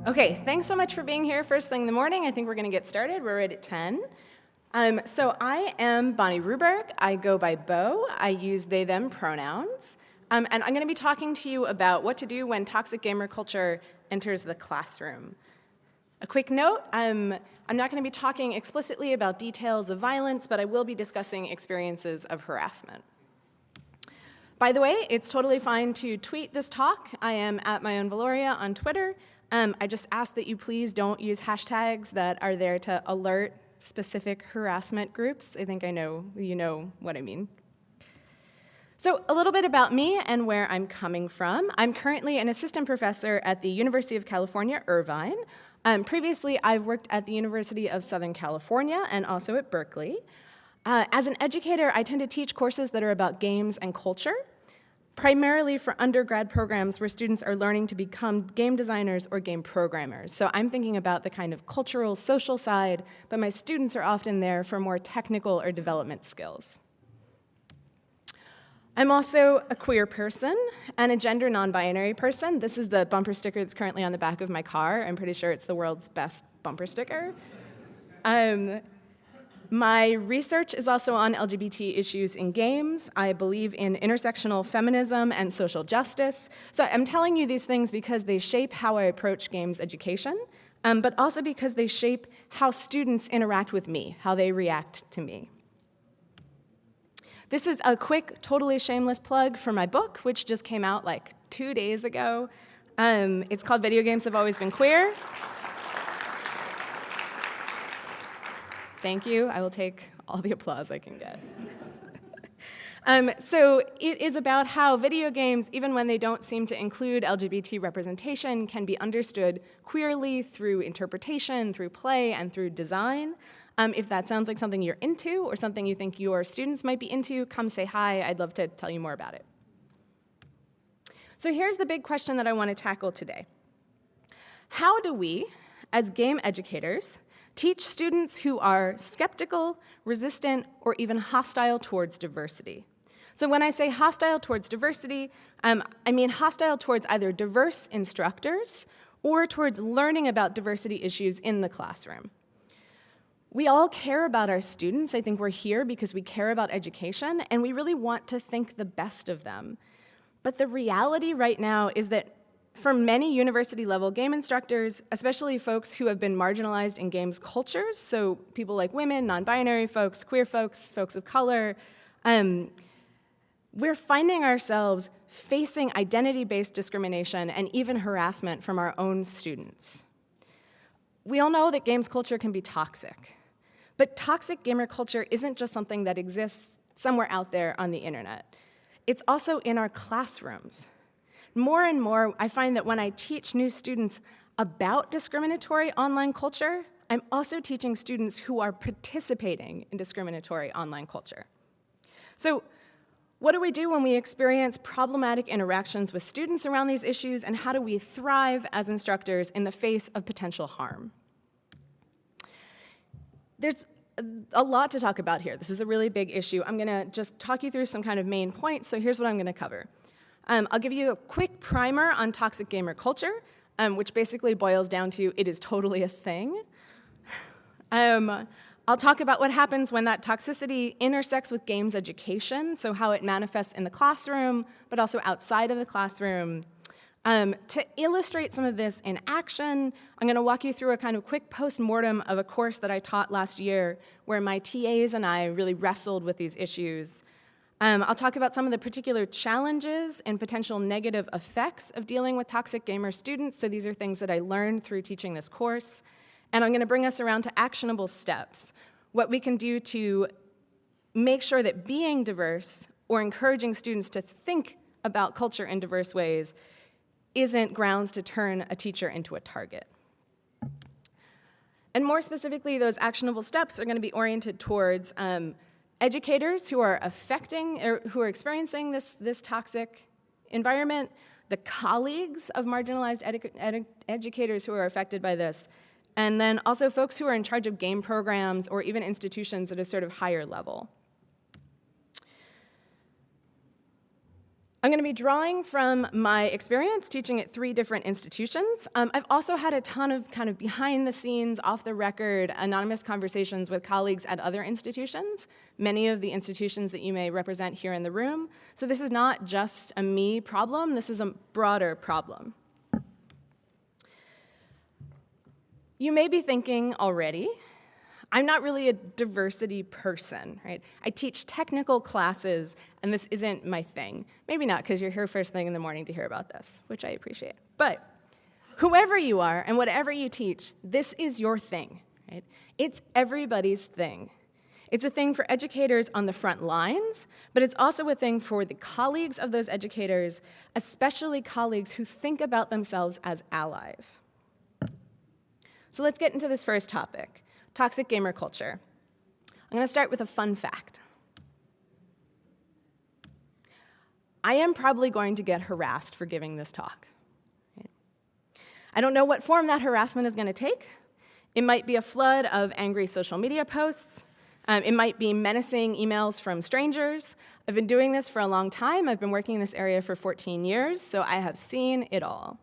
Okay, thanks so much for being here first thing in the morning. I think we're going to get started. We're right at 10. So I am Bonnie Ruberg. I go by Bo. I use they, them pronouns. And I'm going to be talking to you about what to do when toxic gamer culture enters the classroom. A quick note, I'm not going to be talking explicitly about details of violence, but I will be discussing experiences of harassment. By the way, it's totally fine to tweet this talk. I am at my own Valoria on Twitter. I just ask that you please don't use hashtags that are there to alert specific harassment groups. I think you know what I mean. So a little bit about me and where I'm coming from. I'm currently an assistant professor at the University of California, Irvine. Previously, I've worked at the University of Southern California and also at Berkeley. As an educator, I tend to teach courses that are about games and culture, primarily for undergrad programs where students are learning to become game designers or game programmers. So I'm thinking about the kind of cultural, social side, but my students are often there for more technical or development skills. I'm also a queer person and a gender non-binary person. This is the bumper sticker that's currently on the back of my car. I'm pretty sure it's the world's best bumper sticker. My research is also on LGBT issues in games. I believe in intersectional feminism and social justice. So I'm telling you these things because they shape how I approach games education, but also because they shape how students interact with me, how they react to me. This is a quick, totally shameless plug for my book, which just came out like 2 days ago. It's called Video Games Have Always Been Queer. Thank you. I will take all the applause I can get. So it is about how video games, even when they don't seem to include LGBT representation, can be understood queerly through interpretation, through play, and through design. If that sounds like something you're into or something you think your students might be into, come say hi. I'd love to tell you more about it. So here's the big question that I want to tackle today. How do we, as game educators, teach students who are skeptical, resistant, or even hostile towards diversity? So when I say hostile towards diversity, I mean hostile towards either diverse instructors or towards learning about diversity issues in the classroom. We all care about our students. I think we're here because we care about education, and we really want to think the best of them. But the reality right now is that for many university-level game instructors, especially folks who have been marginalized in games cultures, so people like women, non-binary folks, queer folks, folks of color, we're finding ourselves facing identity-based discrimination and even harassment from our own students. We all know that games culture can be toxic, but toxic gamer culture isn't just something that exists somewhere out there on the internet. It's also in our classrooms. More and more, I find that when I teach new students about discriminatory online culture, I'm also teaching students who are participating in discriminatory online culture. So what do we do when we experience problematic interactions with students around these issues, and how do we thrive as instructors in the face of potential harm? There's a lot to talk about here. This is a really big issue. I'm going to just talk you through some kind of main points, so here's what I'm going to cover. I'll give you a quick primer on toxic gamer culture, which basically boils down to it is totally a thing. I'll talk about what happens when that toxicity intersects with games education, so how it manifests in the classroom, but also outside of the classroom. To illustrate some of this in action, I'm going to walk you through a kind of quick post-mortem of a course that I taught last year where my TAs and I really wrestled with these issues. I'll talk about some of the particular challenges and potential negative effects of dealing with toxic gamer students. So these are things that I learned through teaching this course. And I'm going to bring us around to actionable steps, what we can do to make sure that being diverse or encouraging students to think about culture in diverse ways isn't grounds to turn a teacher into a target. And more specifically, those actionable steps are going to be oriented towards educators who are who are experiencing this toxic environment, the colleagues of marginalized educators who are affected by this, and then also folks who are in charge of game programs or even institutions at a sort of higher level. I'm going to be drawing from my experience teaching at 3 different institutions. I've also had a ton of kind of behind the scenes, off the record, anonymous conversations with colleagues at other institutions, many of the institutions that you may represent here in the room. So this is not just a me problem, this is a broader problem. You may be thinking already, I'm not really a diversity person, right? I teach technical classes, and this isn't my thing. Maybe not, because you're here first thing in the morning to hear about this, which I appreciate. But whoever you are and whatever you teach, this is your thing, right? It's everybody's thing. It's a thing for educators on the front lines, but it's also a thing for the colleagues of those educators, especially colleagues who think about themselves as allies. So let's get into this first topic. Toxic gamer culture. I'm going to start with a fun fact. I am probably going to get harassed for giving this talk. I don't know what form that harassment is going to take. It might be a flood of angry social media posts. It might be menacing emails from strangers. I've been doing this for a long time. I've been working in this area for 14 years, so I have seen it all.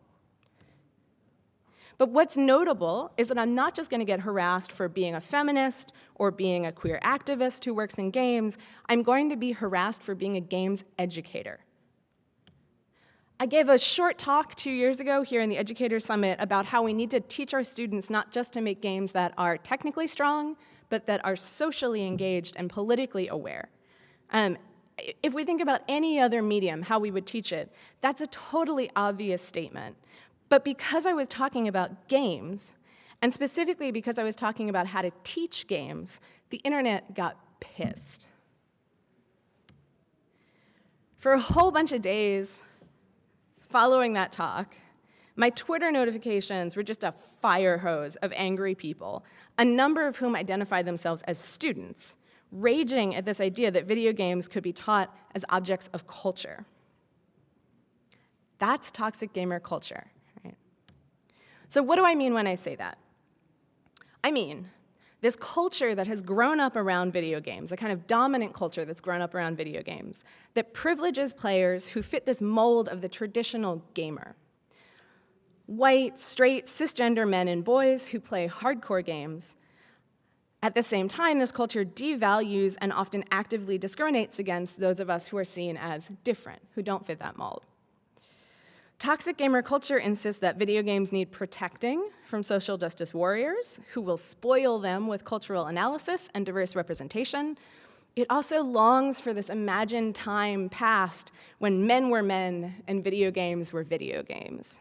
But what's notable is that I'm not just going to get harassed for being a feminist or being a queer activist who works in games. I'm going to be harassed for being a games educator. I gave a short talk 2 years ago here in the Educator Summit about how we need to teach our students not just to make games that are technically strong, but that are socially engaged and politically aware. If we think about any other medium, how we would teach it, that's a totally obvious statement. But because I was talking about games, and specifically because I was talking about how to teach games, the internet got pissed. For a whole bunch of days following that talk, my Twitter notifications were just a fire hose of angry people, a number of whom identified themselves as students, raging at this idea that video games could be taught as objects of culture. That's toxic gamer culture. So what do I mean when I say that? I mean this culture that has grown up around video games, a kind of dominant culture that's grown up around video games, that privileges players who fit this mold of the traditional gamer. White, straight, cisgender men and boys who play hardcore games. At the same time, this culture devalues and often actively discriminates against those of us who are seen as different, who don't fit that mold. Toxic gamer culture insists that video games need protecting from social justice warriors who will spoil them with cultural analysis and diverse representation. It also longs for this imagined time past when men were men and video games were video games.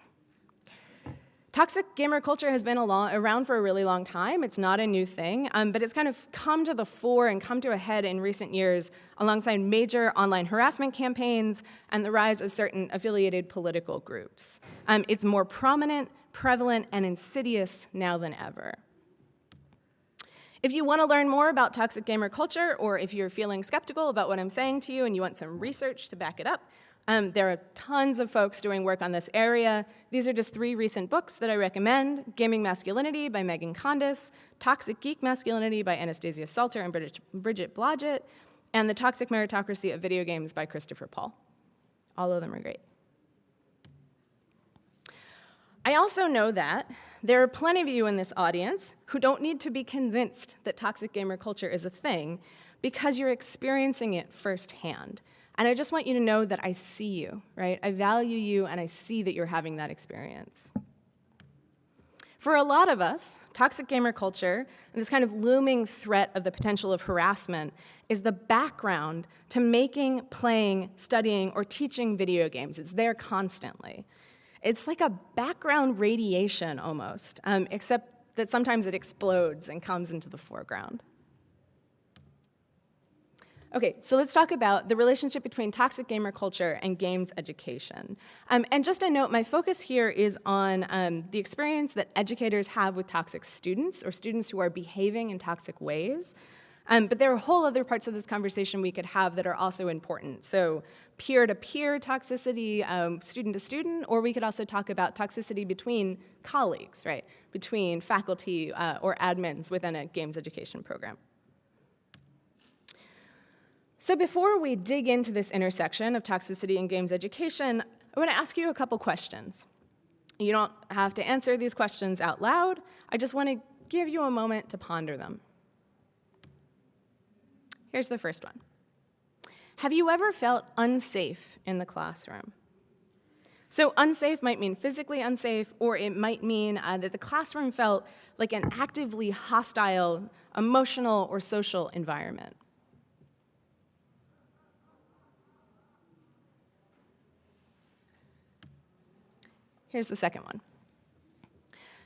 Toxic gamer culture has been around for a really long time. It's not a new thing, but it's kind of come to the fore and come to a head in recent years alongside major online harassment campaigns and the rise of certain affiliated political groups. It's more prominent, prevalent, and insidious now than ever. If you want to learn more about toxic gamer culture, or if you're feeling skeptical about what I'm saying to you and you want some research to back it up, there are tons of folks doing work on this area. These are just 3 recent books that I recommend: Gaming Masculinity by Megan Condis, Toxic Geek Masculinity by Anastasia Salter and Bridget Blodgett, and The Toxic Meritocracy of Video Games by Christopher Paul. All of them are great. I also know that there are plenty of you in this audience who don't need to be convinced that toxic gamer culture is a thing because you're experiencing it firsthand. And I just want you to know that I see you, right? I value you, and I see that you're having that experience. For a lot of us, toxic gamer culture, and this kind of looming threat of the potential of harassment, is the background to making, playing, studying, or teaching video games. It's there constantly. It's like a background radiation almost, except that sometimes it explodes and comes into the foreground. Okay, so let's talk about the relationship between toxic gamer culture and games education. And just a note, my focus here is on the experience that educators have with toxic students or students who are behaving in toxic ways. But there are whole other parts of this conversation we could have that are also important. So peer-to-peer toxicity, student-to-student, or we could also talk about toxicity between colleagues, right? Between faculty or admins within a games education program. So before we dig into this intersection of toxicity and games education, I want to ask you a couple questions. You don't have to answer these questions out loud. I just want to give you a moment to ponder them. Here's the first one. Have you ever felt unsafe in the classroom? So unsafe might mean physically unsafe, or it might mean that the classroom felt like an actively hostile, emotional, or social environment. Here's the second one.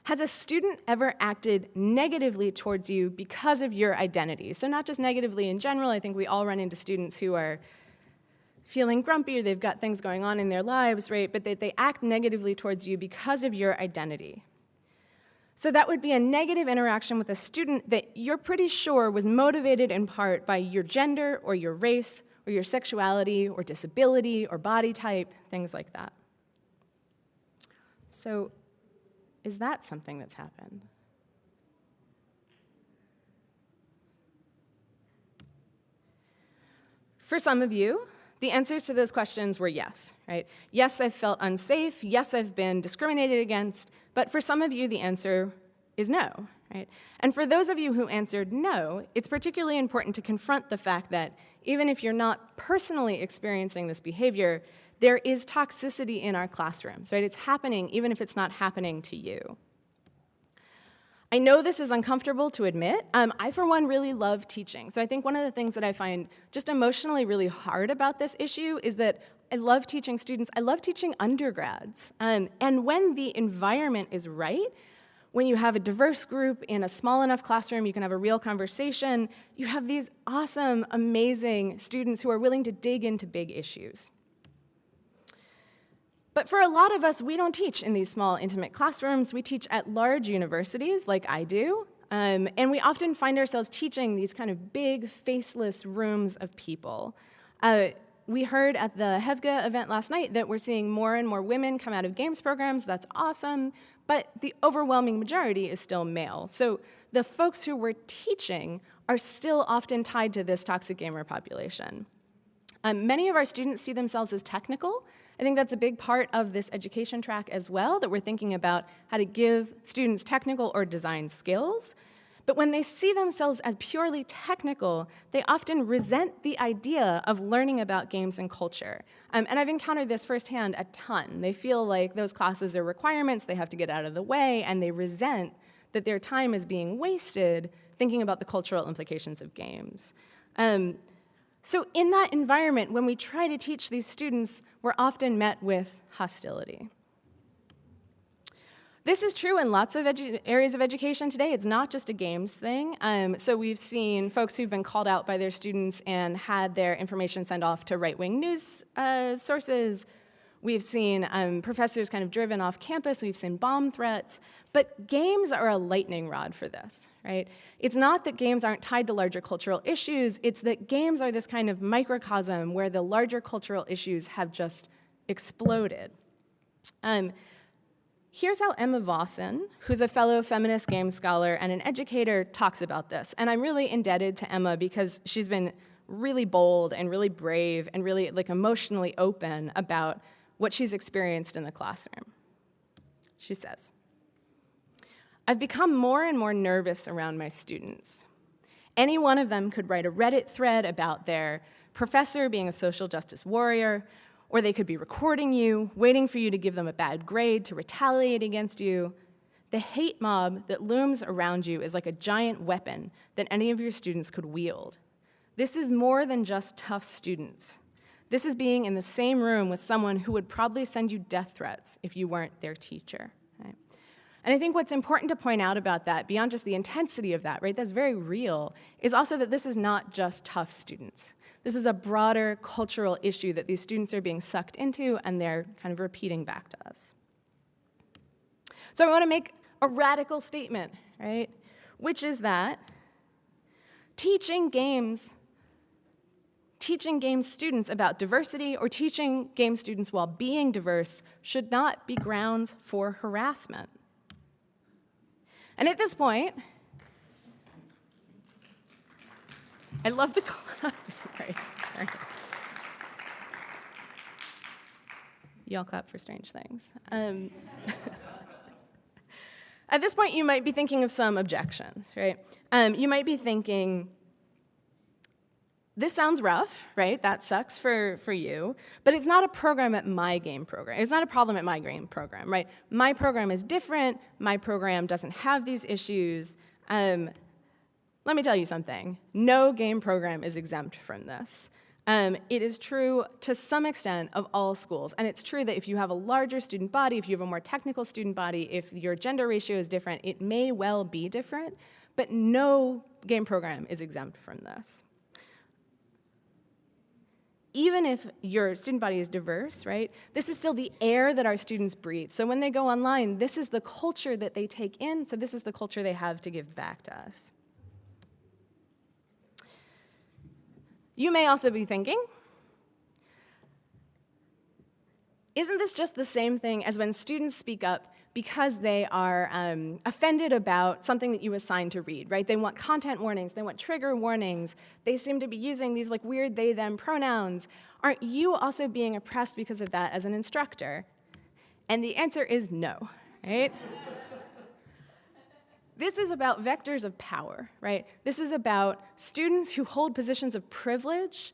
Has a student ever acted negatively towards you because of your identity? So not just negatively in general. I think we all run into students who are feeling grumpy or they've got things going on in their lives, right? But they act negatively towards you because of your identity. So that would be a negative interaction with a student that you're pretty sure was motivated in part by your gender or your race or your sexuality or disability or body type, things like that. So is that something that's happened? For some of you, the answers to those questions were yes, right? Yes, I've felt unsafe. Yes, I've been discriminated against. But for some of you, the answer is no, right? And for those of you who answered no, it's particularly important to confront the fact that even if you're not personally experiencing this behavior, there is toxicity in our classrooms, right? It's happening even if it's not happening to you. I know this is uncomfortable to admit. I, for one, really love teaching. So I think one of the things that I find just emotionally really hard about this issue is that I love teaching students. I love teaching undergrads. And when the environment is right, when you have a diverse group in a small enough classroom, you can have a real conversation, you have these awesome, amazing students who are willing to dig into big issues. But for a lot of us, we don't teach in these small, intimate classrooms. We teach at large universities, like I do, and we often find ourselves teaching these kind of big, faceless rooms of people. We heard at the HEVGA event last night that we're seeing more and more women come out of games programs. That's awesome, but the overwhelming majority is still male. So the folks who we're teaching are still often tied to this toxic gamer population. Many of our students see themselves as technical. I think that's a big part of this education track as well, that we're thinking about how to give students technical or design skills. But when they see themselves as purely technical, they often resent the idea of learning about games and culture. And I've encountered this firsthand a ton. They feel like those classes are requirements, they have to get out of the way, and they resent that their time is being wasted thinking about the cultural implications of games. So in that environment, when we try to teach these students, we're often met with hostility. This is true in lots of areas of education today. It's not just a games thing. So we've seen folks who've been called out by their students and had their information sent off to right-wing news sources. We've seen professors kind of driven off campus. We've seen bomb threats. But games are a lightning rod for this, right? It's not that games aren't tied to larger cultural issues. It's that games are this kind of microcosm where the larger cultural issues have just exploded. Here's how Emma Vossen, who's a fellow feminist games scholar and an educator, talks about this. And I'm really indebted to Emma because she's been really bold and really brave and really emotionally open about what she's experienced in the classroom. She says, "I've become more and more nervous around my students. Any one of them could write a Reddit thread about their professor being a social justice warrior, or they could be recording you, waiting for you to give them a bad grade to retaliate against you. The hate mob that looms around you is like a giant weapon that any of your students could wield. This is more than just tough students. This is being in the same room with someone who would probably send you death threats if you weren't their teacher." Right? And I think what's important to point out about that, beyond just the intensity of that, right, that's very real, is also that this is not just tough students. This is a broader cultural issue that these students are being sucked into and they're kind of repeating back to us. So I want to make a radical statement, right, which is that teaching games students about diversity or teaching game students while being diverse should not be grounds for harassment. And at this point, I love the clap. You all clap for strange things. At this point, you might be thinking of some objections, right? You might be thinking, this sounds rough, right? That sucks for you, but it's not a program at my game program. It's not a problem at my game program, right? My program is different. My program doesn't have these issues. Let me tell you something. No game program is exempt from this. It is true to some extent of all schools, and it's true that if you have a larger student body, if you have a more technical student body, if your gender ratio is different, it may well be different, but no game program is exempt from this. Even if your student body is diverse, right, this is still the air that our students breathe. So when they go online, this is the culture that they take in, so this is the culture they have to give back to us. You may also be thinking, isn't this just the same thing as when students speak up because they are offended about something that you assign to read, right? They want content warnings, they want trigger warnings, they seem to be using these like weird they, them pronouns. Aren't you also being oppressed because of that as an instructor? And the answer is no, right? This is about vectors of power, right? This is about students who hold positions of privilege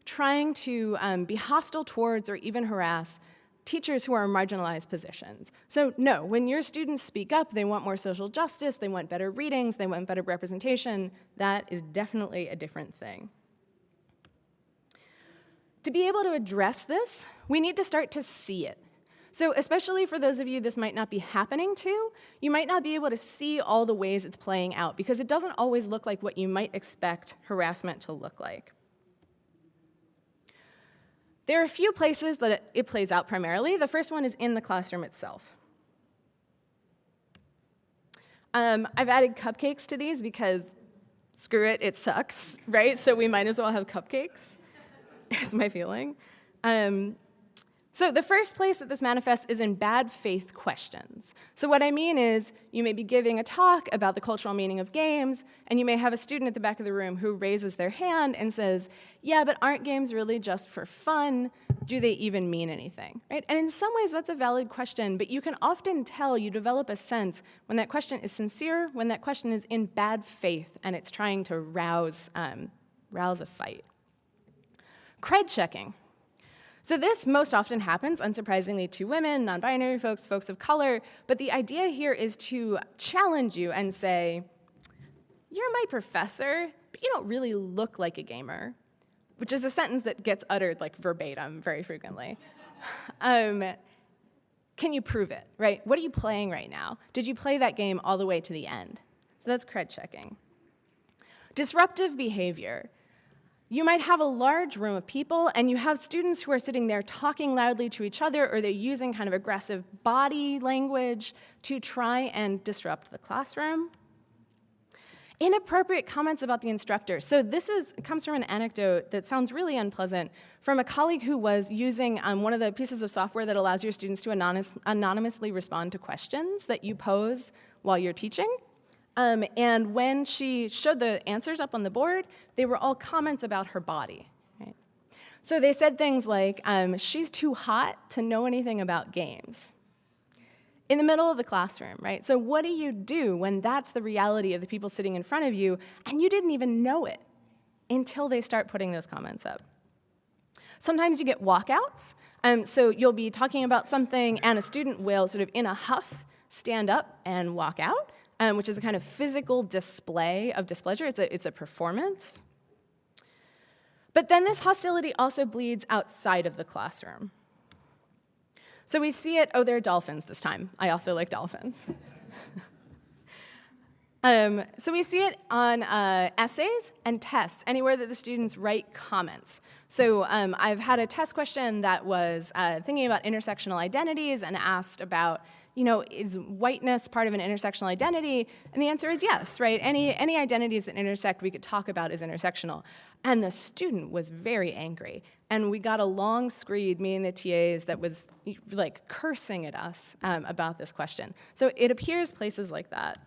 trying to be hostile towards or even harass teachers who are in marginalized positions. So no, when your students speak up, they want more social justice, they want better readings, they want better representation, that is definitely a different thing. To be able to address this, we need to start to see it. So especially for those of you this might not be happening to, you might not be able to see all the ways it's playing out because it doesn't always look like what you might expect harassment to look like. There are a few places that it plays out primarily. The first one is in the classroom itself. I've added cupcakes to these because screw it, it sucks, right? So we might as well have cupcakes, is my feeling. So the first place that this manifests is in bad faith questions. So what I mean is you may be giving a talk about the cultural meaning of games, and you may have a student at the back of the room who raises their hand and says, yeah, but aren't games really just for fun? Do they even mean anything, right? And in some ways, that's a valid question, but you can often tell, you develop a sense when that question is sincere, when that question is in bad faith, and it's trying to rouse a fight. Cred checking. So this most often happens, unsurprisingly, to women, non-binary folks, folks of color, but the idea here is to challenge you and say, you're my professor, but you don't really look like a gamer, which is a sentence that gets uttered like verbatim very frequently. Can you prove it, right? What are you playing right now? Did you play that game all the way to the end? So that's cred checking. Disruptive behavior. You might have a large room of people, and you have students who are sitting there talking loudly to each other, or they're using kind of aggressive body language to try and disrupt the classroom. Inappropriate comments about the instructor. So this comes from an anecdote that sounds really unpleasant from a colleague who was using one of the pieces of software that allows your students to anonymously respond to questions that you pose while you're teaching. And when she showed the answers up on the board, they were all comments about her body. Right? So they said things like, she's too hot to know anything about games. In the middle of the classroom, right? So what do you do when that's the reality of the people sitting in front of you, and you didn't even know it until they start putting those comments up? Sometimes you get walkouts. So you'll be talking about something, and a student will sort of in a huff stand up and walk out. Which is a kind of physical display of displeasure. It's a performance. But then this hostility also bleeds outside of the classroom. So we see it, oh, there are dolphins this time. I also like dolphins. So we see it on essays and tests, anywhere that the students write comments. So I've had a test question that was thinking about intersectional identities and asked about, you know, is whiteness part of an intersectional identity? And the answer is yes, right? Any identities that intersect we could talk about as intersectional. And the student was very angry. And we got a long screed, me and the TAs, that was like cursing at us about this question. So it appears places like that.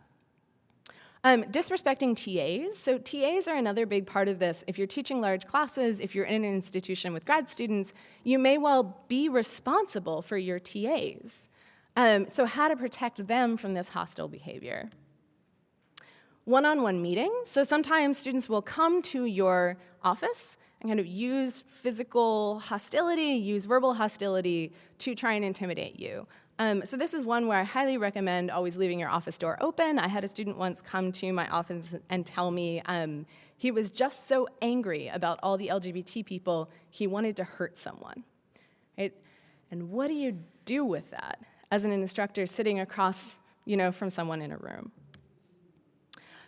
Disrespecting TAs. So TAs are another big part of this. If you're teaching large classes, if you're in an institution with grad students, you may well be responsible for your TAs. So how to protect them from this hostile behavior. One-on-one meetings. So sometimes students will come to your office and kind of use physical hostility, use verbal hostility to try and intimidate you. So this is one where I highly recommend always leaving your office door open. I had a student once come to my office and tell me he was just so angry about all the LGBT people, he wanted to hurt someone. Right? And what do you do with that as an instructor sitting across, from someone in a room?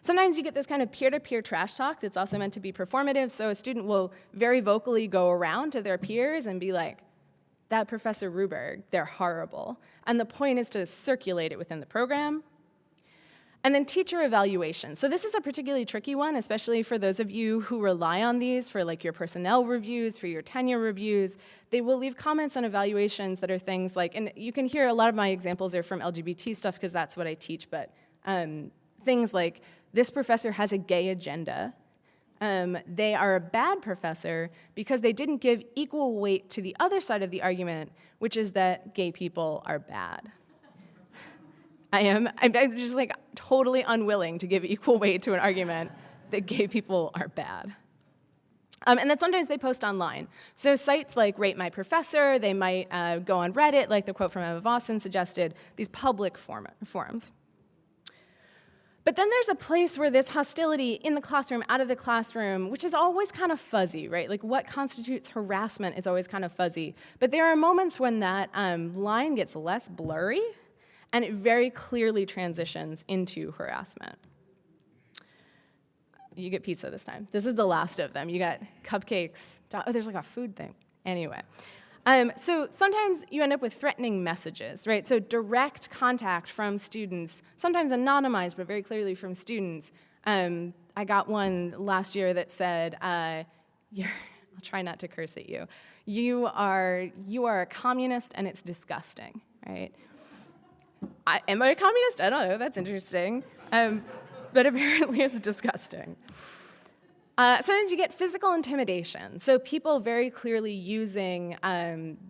Sometimes you get this kind of peer-to-peer trash talk that's also meant to be performative, so a student will very vocally go around to their peers and be like, that Professor Ruberg, they're horrible. And the point is to circulate it within the program. And then teacher evaluation. So this is a particularly tricky one, especially for those of you who rely on these for like your personnel reviews, for your tenure reviews. They will leave comments on evaluations that are things like, and you can hear a lot of my examples are from LGBT stuff because that's what I teach, but things like, this professor has a gay agenda. They are a bad professor because they didn't give equal weight to the other side of the argument, which is that gay people are bad. I'm just like totally unwilling to give equal weight to an argument that gay people are bad. And then sometimes they post online. So sites like Rate My Professor, they might go on Reddit, like the quote from Emma Vossen suggested, these public forums. But then there's a place where this hostility in the classroom, out of the classroom, which is always kind of fuzzy, right? Like what constitutes harassment is always kind of fuzzy. But there are moments when that line gets less blurry and it very clearly transitions into harassment. You get pizza this time. This is the last of them. You got cupcakes. Oh, there's like a food thing. Anyway. So sometimes you end up with threatening messages, right? So direct contact from students, sometimes anonymized, but very clearly from students. I got one last year that said, I'll try not to curse at you. You are a communist and it's disgusting, right? Am I a communist? I don't know, that's interesting. But apparently it's disgusting. Sometimes you get physical intimidation. So people very clearly using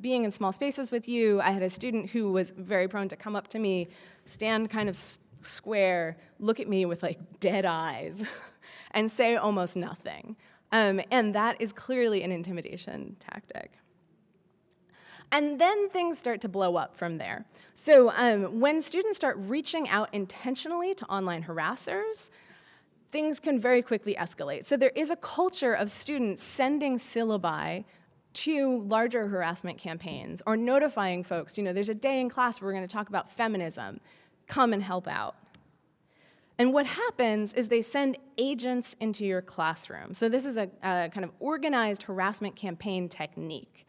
being in small spaces with you. I had a student who was very prone to come up to me, stand kind of square, look at me with like dead eyes, and say almost nothing. And that is clearly an intimidation tactic. And then things start to blow up from there. So when students start reaching out intentionally to online harassers, things can very quickly escalate. So there is a culture of students sending syllabi to larger harassment campaigns or notifying folks, there's a day in class where we're going to talk about feminism. Come and help out. And what happens is they send agents into your classroom. So this is a kind of organized harassment campaign technique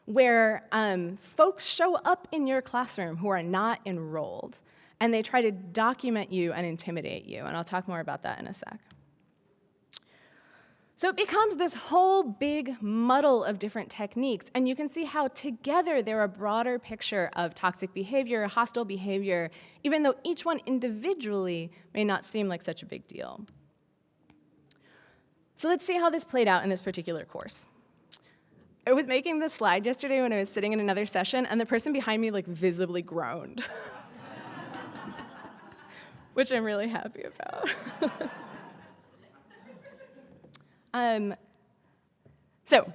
where folks show up in your classroom who are not enrolled. And they try to document you and intimidate you. And I'll talk more about that in a sec. So it becomes this whole big muddle of different techniques. And you can see how together they're a broader picture of toxic behavior, hostile behavior, even though each one individually may not seem like such a big deal. So let's see how this played out in this particular course. I was making this slide yesterday when I was sitting in another session, and the person behind me like visibly groaned. Which I'm really happy about. So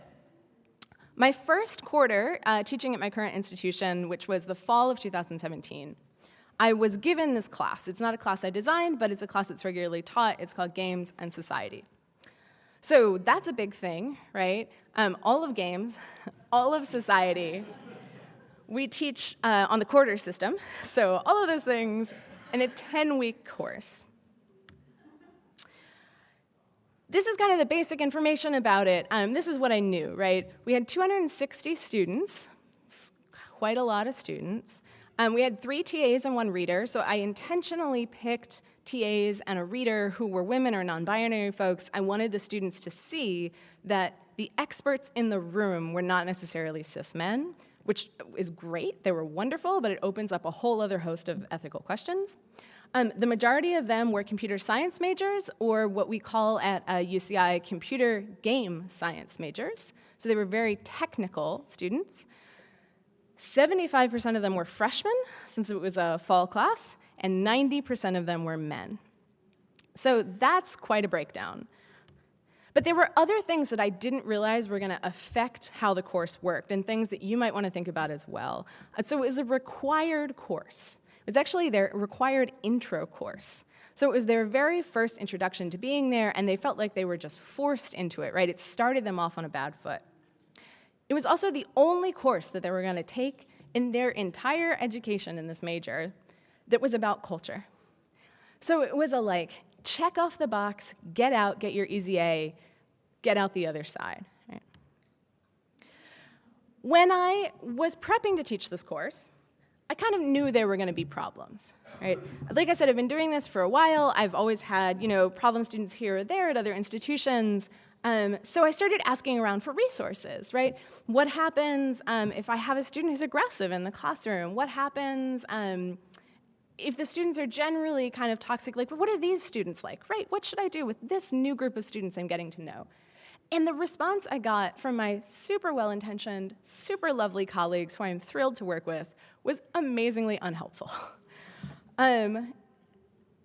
my first quarter teaching at my current institution, which was the fall of 2017, I was given this class. It's not a class I designed, but it's a class that's regularly taught. It's called Games and Society. So that's a big thing, right? All of games, all of society. We teach on the quarter system, so all of those things in a 10-week course. This is kind of the basic information about it. This is what I knew, right? We had 260 students, quite a lot of students. We had 3 TAs and 1 reader, so I intentionally picked TAs and a reader who were women or non-binary folks. I wanted the students to see that the experts in the room were not necessarily cis men, which is great. They were wonderful, but it opens up a whole other host of ethical questions. The majority of them were computer science majors, or what we call at UCI computer game science majors. So they were very technical students. 75% of them were freshmen, since it was a fall class, and 90% of them were men. So that's quite a breakdown. But there were other things that I didn't realize were going to affect how the course worked, and things that you might want to think about as well. So it was a required course. It was actually their required intro course. So it was their very first introduction to being there, and they felt like they were just forced into it, right? It started them off on a bad foot. It was also the only course that they were going to take in their entire education in this major that was about culture. So it was a like, check off the box, get out, get your easy A, get out the other side. Right? When I was prepping to teach this course, I kind of knew there were going to be problems, right? Like I said, I've been doing this for a while. I've always had, problem students here or there at other institutions. So I started asking around for resources, right? What happens if I have a student who's aggressive in the classroom? What happens if the students are generally kind of toxic? Like, what are these students like, right? What should I do with this new group of students I'm getting to know? And the response I got from my super well-intentioned, super lovely colleagues who I'm thrilled to work with was amazingly unhelpful. I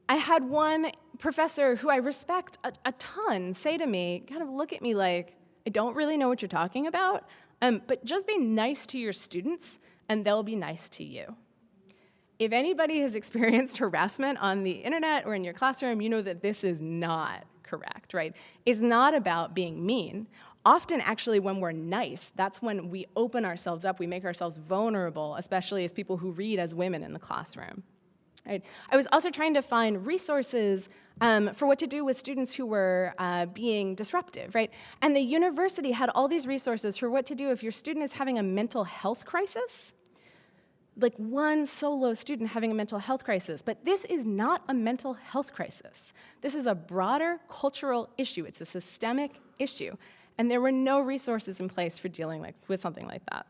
had one professor who I respect a ton say to me, kind of look at me like, I don't really know what you're talking about, but just be nice to your students and they'll be nice to you. If anybody has experienced harassment on the internet or in your classroom, you know that this is not correct, right? It's not about being mean. Often, actually, when we're nice, that's when we open ourselves up, we make ourselves vulnerable, especially as people who read as women in the classroom. Right? I was also trying to find resources for what to do with students who were being disruptive, right? And the university had all these resources for what to do if your student is having a mental health crisis, like one solo student having a mental health crisis. But this is not a mental health crisis. This is a broader cultural issue. It's a systemic issue. And there were no resources in place for dealing with something like that.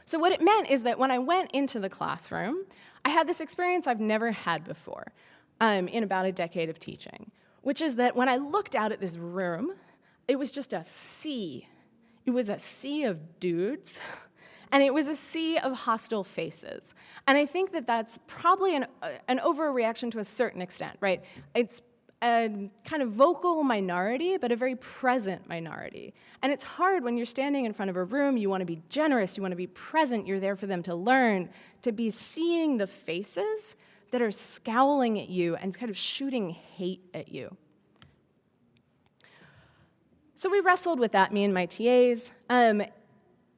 So what it meant is that when I went into the classroom, I had this experience I've never had before in about a decade of teaching, which is that when I looked out at this room, it was just a sea. It was a sea of dudes, and it was a sea of hostile faces. And I think that that's probably an overreaction to a certain extent, right? It's a kind of vocal minority, but a very present minority. And it's hard when you're standing in front of a room, you want to be generous, you want to be present, you're there for them to learn, to be seeing the faces that are scowling at you and kind of shooting hate at you. So we wrestled with that, me and my TAs,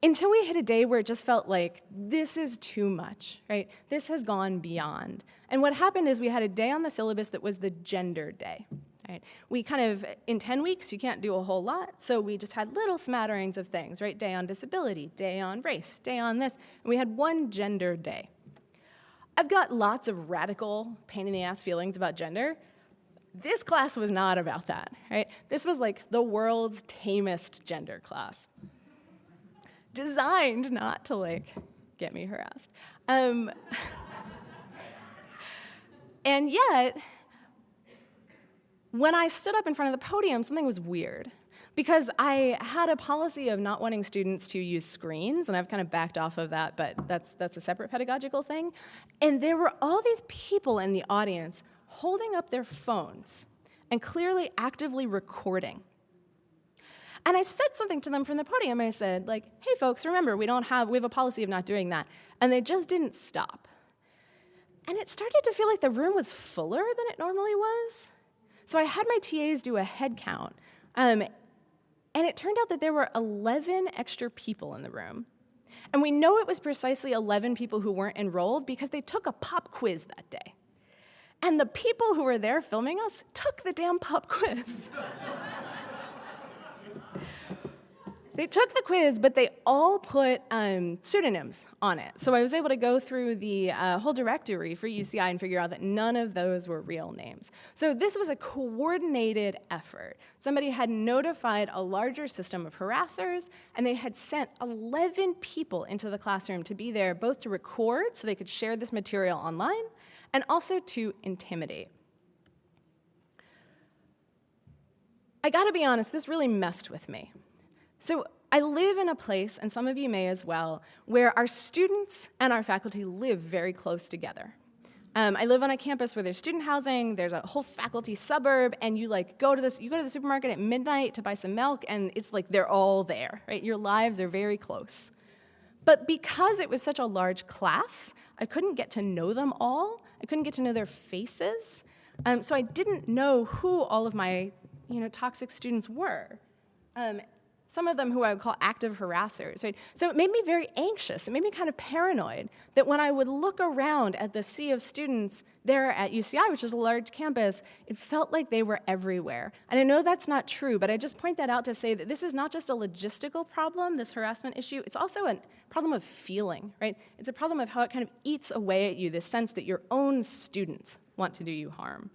until we hit a day where it just felt like, this is too much, right? This has gone beyond. And what happened is we had a day on the syllabus that was the gender day, right? We kind of, in 10 weeks, you can't do a whole lot, so we just had little smatterings of things, right? Day on disability, day on race, day on this, and we had one gender day. I've got lots of radical pain-in-the-ass feelings about gender. This class was not about that, right? This was like the world's tamest gender class. Designed not to, like, get me harassed. And yet, when I stood up in front of the podium, something was weird. Because I had a policy of not wanting students to use screens, and I've kind of backed off of that, but that's a separate pedagogical thing. And there were all these people in the audience holding up their phones and clearly actively recording. And I said something to them from the podium. I said, like, hey, folks, remember, we have a policy of not doing that. And they just didn't stop. And it started to feel like the room was fuller than it normally was. So I had my TAs do a head count. And it turned out that there were 11 extra people in the room. And we know it was precisely 11 people who weren't enrolled because they took a pop quiz that day. And the people who were there filming us took the damn pop quiz. They took the quiz, but they all put pseudonyms on it. So I was able to go through the whole directory for UCI and figure out that none of those were real names. So this was a coordinated effort. Somebody had notified a larger system of harassers, and they had sent 11 people into the classroom to be there, both to record so they could share this material online, and also to intimidate. I gotta be honest, this really messed with me. So I live in a place, and some of you may as well, where our students and our faculty live very close together. I live on a campus where there's student housing, there's a whole faculty suburb, and you go to the supermarket at midnight to buy some milk, and it's like they're all there, right? Your lives are very close. But because it was such a large class, I couldn't get to know them all. I couldn't get to know their faces. So I didn't know who all of my toxic students were. Some of them who I would call active harassers, right? So it made me very anxious. It made me kind of paranoid that when I would look around at the sea of students there at UCI, which is a large campus, it felt like they were everywhere. And I know that's not true, but I just point that out to say that this is not just a logistical problem, this harassment issue, it's also a problem of feeling, right? It's a problem of how it kind of eats away at you, this sense that your own students want to do you harm.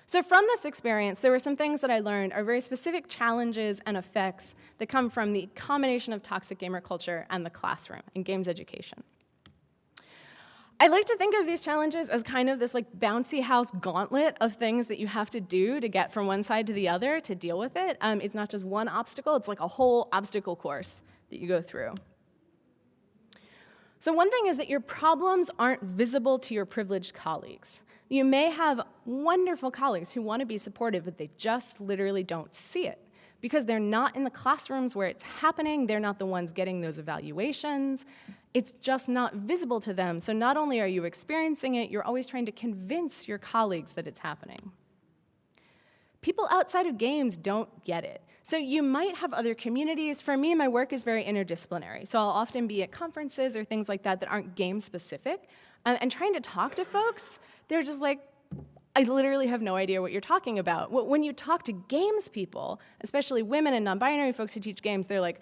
So from this experience, there were some things that I learned are very specific challenges and effects that come from the combination of toxic gamer culture and the classroom and games education. I like to think of these challenges as kind of this bouncy house gauntlet of things that you have to do to get from one side to the other to deal with it. It's not just one obstacle, it's like a whole obstacle course that you go through. So one thing is that your problems aren't visible to your privileged colleagues. You may have wonderful colleagues who want to be supportive, but they just literally don't see it because they're not in the classrooms where it's happening. They're not the ones getting those evaluations. It's just not visible to them. So not only are you experiencing it, you're always trying to convince your colleagues that it's happening. People outside of games don't get it. So you might have other communities. For me, my work is very interdisciplinary. So I'll often be at conferences or things like that that aren't game specific. And trying to talk to folks, they're just like, I literally have no idea what you're talking about. When you talk to games people, especially women and non-binary folks who teach games, they're like,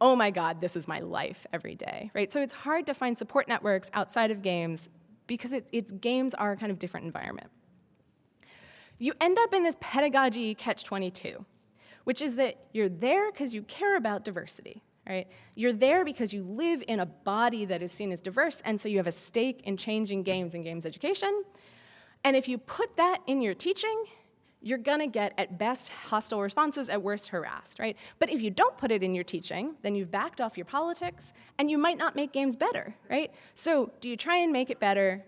oh my God, this is my life every day, right? So it's hard to find support networks outside of games because games are a kind of different environment. You end up in this pedagogy catch-22, which is that you're there because you care about diversity. Right? You're there because you live in a body that is seen as diverse, and so you have a stake in changing games and games education. And if you put that in your teaching, you're gonna get, at best, hostile responses, at worst, harassed, right? But if you don't put it in your teaching, then you've backed off your politics, and you might not make games better, right? So do you try and make it better,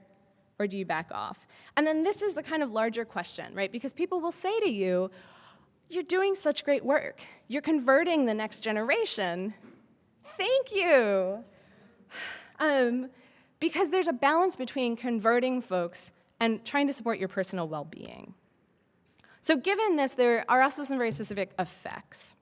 or do you back off? And then this is the kind of larger question, right? Because people will say to you, you're doing such great work. You're converting the next generation. Thank you. Because there's a balance between converting folks and trying to support your personal well-being. So given this, there are also some very specific effects.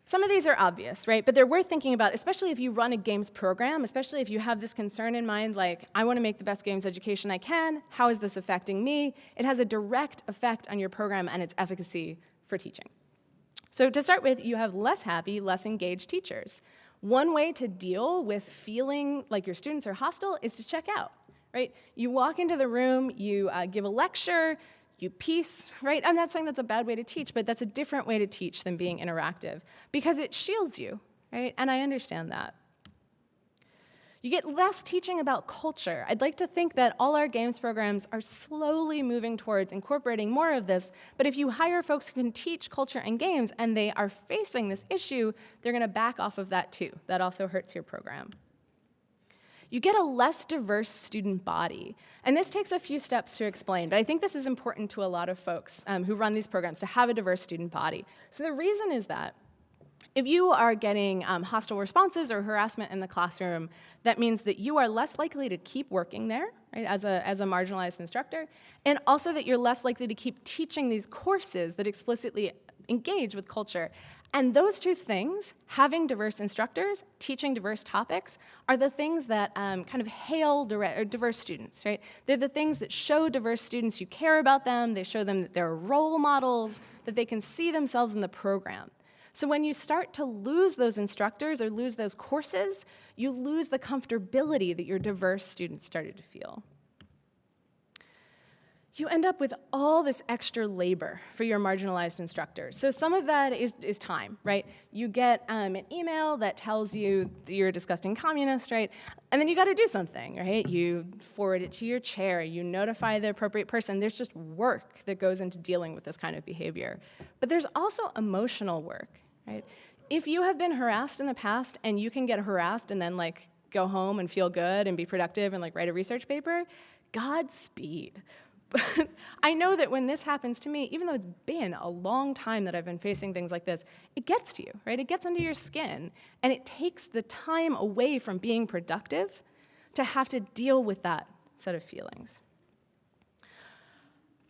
Some of these are obvious, right? But they're worth thinking about, especially if you run a games program, especially if you have this concern in mind, like, I want to make the best games education I can. How is this affecting me? It has a direct effect on your program and its efficacy for teaching. So to start with, you have less happy, less engaged teachers. One way to deal with feeling like your students are hostile is to check out, right? You walk into the room, you give a lecture, you piece, right? I'm not saying that's a bad way to teach, but that's a different way to teach than being interactive because it shields you, right? And I understand that. You get less teaching about culture. I'd like to think that all our games programs are slowly moving towards incorporating more of this, but if you hire folks who can teach culture and games and they are facing this issue, they're gonna back off of that too. That also hurts your program. You get a less diverse student body. And this takes a few steps to explain, but I think this is important to a lot of folks who run these programs, to have a diverse student body. So the reason is that if you are getting hostile responses or harassment in the classroom, that means that you are less likely to keep working there, right, as a marginalized instructor, and also that you're less likely to keep teaching these courses that explicitly engage with culture. And those two things, having diverse instructors, teaching diverse topics, are the things that kind of hail diverse students, right? They're the things that show diverse students you care about them, they show them that they're role models, that they can see themselves in the program. So when you start to lose those instructors or lose those courses, you lose the comfortability that your diverse students started to feel. you end up with all this extra labor for your marginalized instructors. So some of that is time, right? You get an email that tells you that you're a disgusting communist, right? And then you got to do something, right? You forward it to your chair, you notify the appropriate person. There's just work that goes into dealing with this kind of behavior. But there's also emotional work, right? If you have been harassed in the past and you can get harassed and then like go home and feel good and be productive and like write a research paper, Godspeed. But I know that when this happens to me, even though it's been a long time that I've been facing things like this, it gets to you, right? It gets under your skin, and it takes the time away from being productive to have to deal with that set of feelings.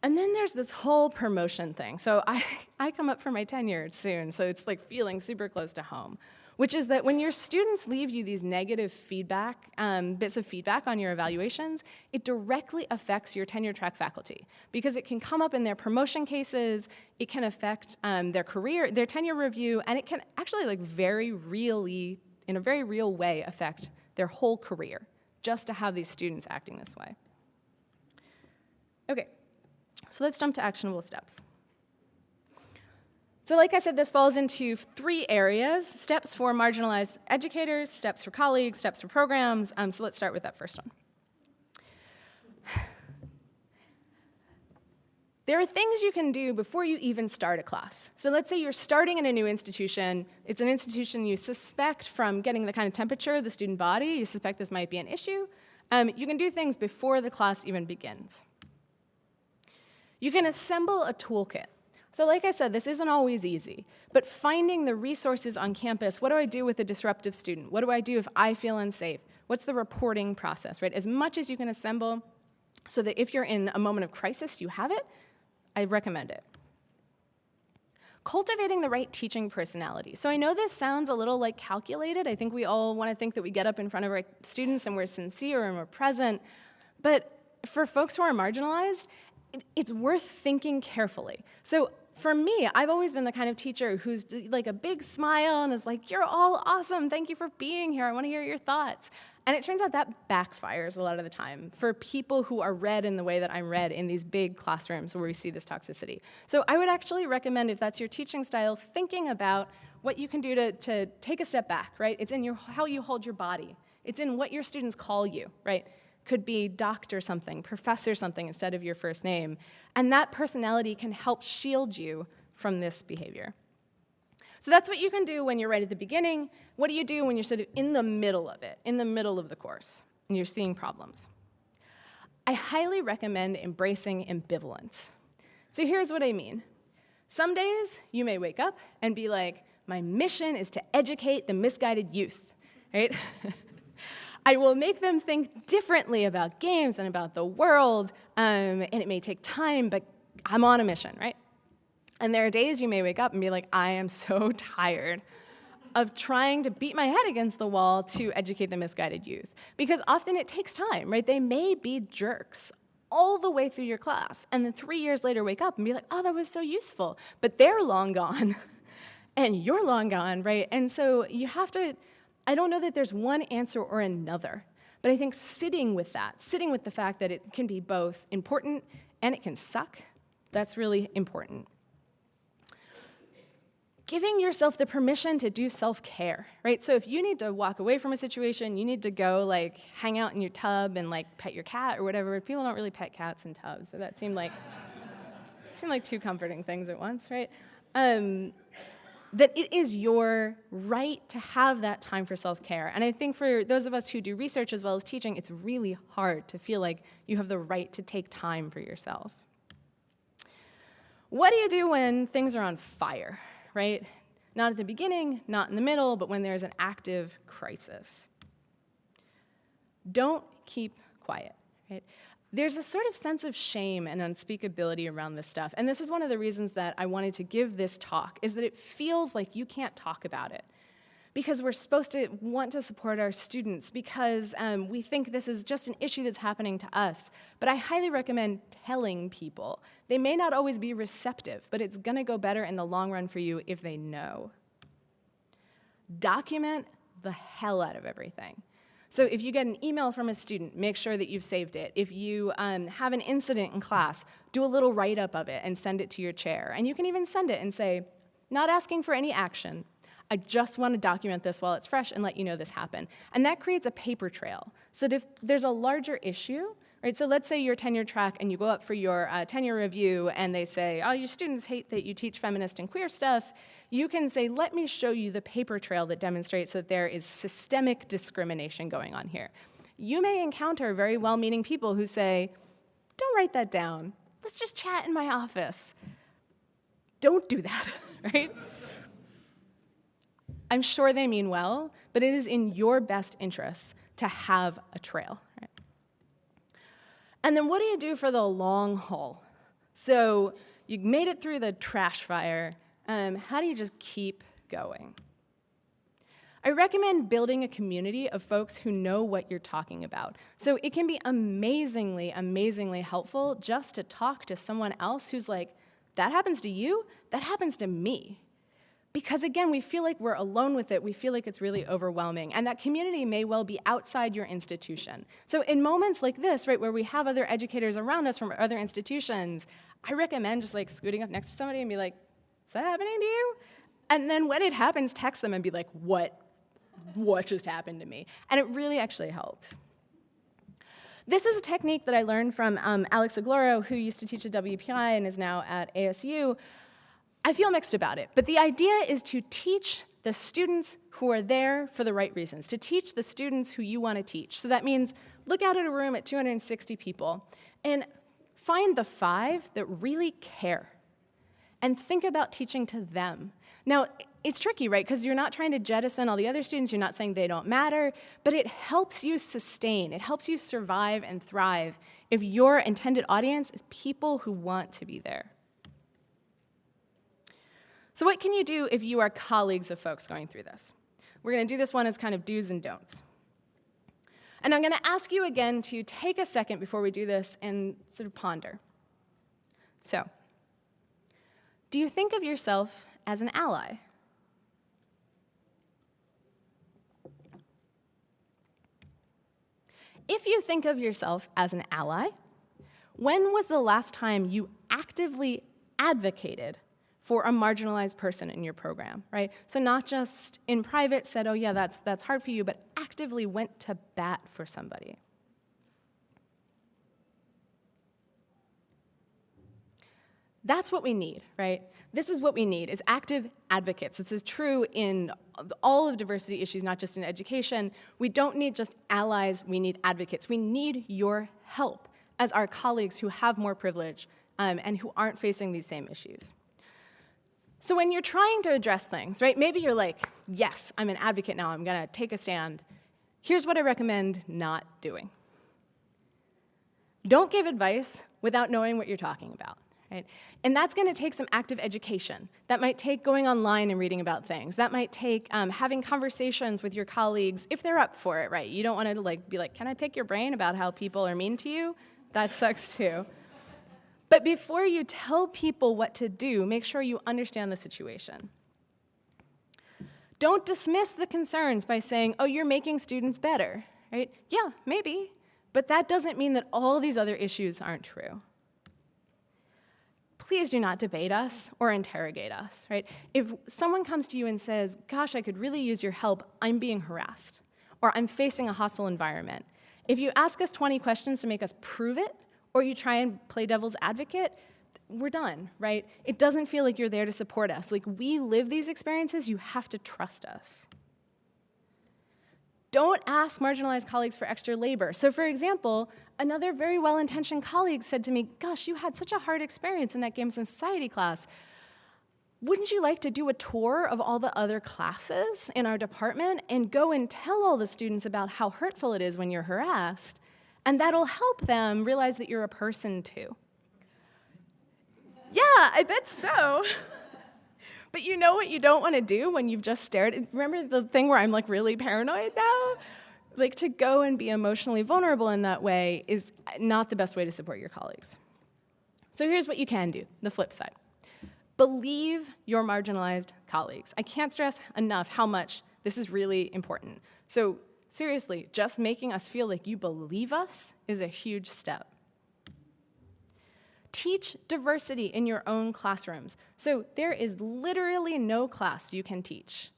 And then there's this whole promotion thing. So I come up for my tenure soon, so it's like feeling super close to home, which is that when your students leave you these negative feedback, bits of feedback on your evaluations, it directly affects your tenure track faculty because it can come up in their promotion cases, it can affect their career, their tenure review, and it can actually like in a very real way affect their whole career just to have these students acting this way. Okay, so let's jump to actionable steps. So like I said, this falls into 3 areas: steps for marginalized educators, steps for colleagues, steps for programs. So let's start with that first one. There are things you can do before you even start a class. So let's say you're starting in a new institution. It's an institution you suspect from getting the kind of temperature of the student body, you suspect this might be an issue. You can do things before the class even begins. You can assemble a toolkit. So like I said, this isn't always easy, but finding the resources on campus, what do I do with a disruptive student? What do I do if I feel unsafe? What's the reporting process, right? As much as you can assemble so that if you're in a moment of crisis, you have it, I recommend it. Cultivating the right teaching personality. So I know this sounds a little like calculated. I think we all want to think that we get up in front of our students and we're sincere and we're present, but for folks who are marginalized, it's worth thinking carefully. So for me, I've always been the kind of teacher who's like a big smile and is like, you're all awesome, thank you for being here, I want to hear your thoughts. And it turns out that backfires a lot of the time for people who are read in the way that I'm read in these big classrooms where we see this toxicity. So I would actually recommend, if that's your teaching style, thinking about what you can do to take a step back, right? It's in how you hold your body. It's in what your students call you, right? Could be doctor something, professor something instead of your first name. And that personality can help shield you from this behavior. So that's what you can do when you're right at the beginning. What do you do when you're sort of in the middle of it, in the middle of the course, and you're seeing problems? I highly recommend embracing ambivalence. So here's what I mean. Some days you may wake up and be like, my mission is to educate the misguided youth, right? I will make them think differently about games and about the world, and it may take time, but I'm on a mission, right? And there are days you may wake up and be like, I am so tired of trying to beat my head against the wall to educate the misguided youth. Because often it takes time, right? They may be jerks all the way through your class, and then 3 years later wake up and be like, oh, that was so useful. But they're long gone, and you're long gone, right? And so you have to, I don't know that there's one answer or another, but I think sitting with that, sitting with the fact that it can be both important and it can suck, that's really important. Giving yourself the permission to do self-care, right? So if you need to walk away from a situation, you need to go like hang out in your tub and like pet your cat or whatever. People don't really pet cats in tubs, but that seemed like two comforting things at once, right? That it is your right to have that time for self-care. And I think for those of us who do research as well as teaching, it's really hard to feel like you have the right to take time for yourself. What do you do when things are on fire, right? Not at the beginning, not in the middle, but when there's an active crisis. Don't keep quiet, right? There's a sort of sense of shame and unspeakability around this stuff. And this is one of the reasons that I wanted to give this talk, is that it feels like you can't talk about it. Because we're supposed to want to support our students, because we think this is just an issue that's happening to us. But I highly recommend telling people. They may not always be receptive, but it's gonna go better in the long run for you if they know. Document the hell out of everything. So if you get an email from a student, make sure that you've saved it. If you have an incident in class, do a little write-up of it and send it to your chair. And you can even send it and say, not asking for any action. I just want to document this while it's fresh and let you know this happened. And that creates a paper trail. So that if there's a larger issue, right, so let's say you're tenure track and you go up for your tenure review and they say, oh, your students hate that you teach feminist and queer stuff. You can say, let me show you the paper trail that demonstrates that there is systemic discrimination going on here. You may encounter very well-meaning people who say, don't write that down. Let's just chat in my office. Don't do that, right? I'm sure they mean well, but it is in your best interests to have a trail, right? And then what do you do for the long haul? So you made it through the trash fire. How do you just keep going? I recommend building a community of folks who know what you're talking about. So it can be amazingly, amazingly helpful just to talk to someone else who's like, that happens to you? That happens to me. Because again, we feel like we're alone with it. We feel like it's really overwhelming. And that community may well be outside your institution. So in moments like this, right, where we have other educators around us from other institutions, I recommend just like scooting up next to somebody and be like, is that happening to you? And then when it happens, text them and be like, what just happened to me? And it really actually helps. This is a technique that I learned from Alex Agloro, who used to teach at WPI and is now at ASU. I feel mixed about it, but the idea is to teach the students who are there for the right reasons, to teach the students who you want to teach. So that means look out at a room at 260 people and find the 5 that really care and think about teaching to them. Now, it's tricky, right? Because you're not trying to jettison all the other students, you're not saying they don't matter, but it helps you sustain, it helps you survive and thrive if your intended audience is people who want to be there. So what can you do if you are colleagues of folks going through this? We're going to do this one as kind of do's and don'ts. And I'm going to ask you again to take a second before we do this and sort of ponder. So, do you think of yourself as an ally? If you think of yourself as an ally, when was the last time you actively advocated for a marginalized person in your program, right? So not just in private said, oh yeah, that's hard for you, but actively went to bat for somebody. That's what we need, right? This is what we need, is active advocates. This is true in all of diversity issues, not just in education. We don't need just allies, we need advocates. We need your help as our colleagues who have more privilege and who aren't facing these same issues. So when you're trying to address things, right, maybe you're like, yes, I'm an advocate now, I'm gonna take a stand. Here's what I recommend not doing. Don't give advice without knowing what you're talking about, right? And that's gonna take some active education. That might take going online and reading about things. That might take having conversations with your colleagues if they're up for it, right? You don't wanna be like, can I pick your brain about how people are mean to you? That sucks too. But before you tell people what to do, make sure you understand the situation. Don't dismiss the concerns by saying, oh, you're making students better, right? Yeah, maybe, but that doesn't mean that all these other issues aren't true. Please do not debate us or interrogate us, right? If someone comes to you and says, gosh, I could really use your help, I'm being harassed, or I'm facing a hostile environment, if you ask us 20 questions to make us prove it, or you try and play devil's advocate, we're done, right? It doesn't feel like you're there to support us. Like, we live these experiences, you have to trust us. Don't ask marginalized colleagues for extra labor. So for example, another very well-intentioned colleague said to me, gosh, you had such a hard experience in that Games and Society class. Wouldn't you like to do a tour of all the other classes in our department and go and tell all the students about how hurtful it is when you're harassed? And that'll help them realize that you're a person too. Yeah, I bet so. But you know what you don't want to do when you've just stared? Remember the thing where I'm like really paranoid now? Like, to go and be emotionally vulnerable in that way is not the best way to support your colleagues. So here's what you can do, the flip side. Believe your marginalized colleagues. I can't stress enough how much this is really important. So Seriously, just making us feel like you believe us is a huge step. Teach diversity in your own classrooms. So there is literally no class you can teach,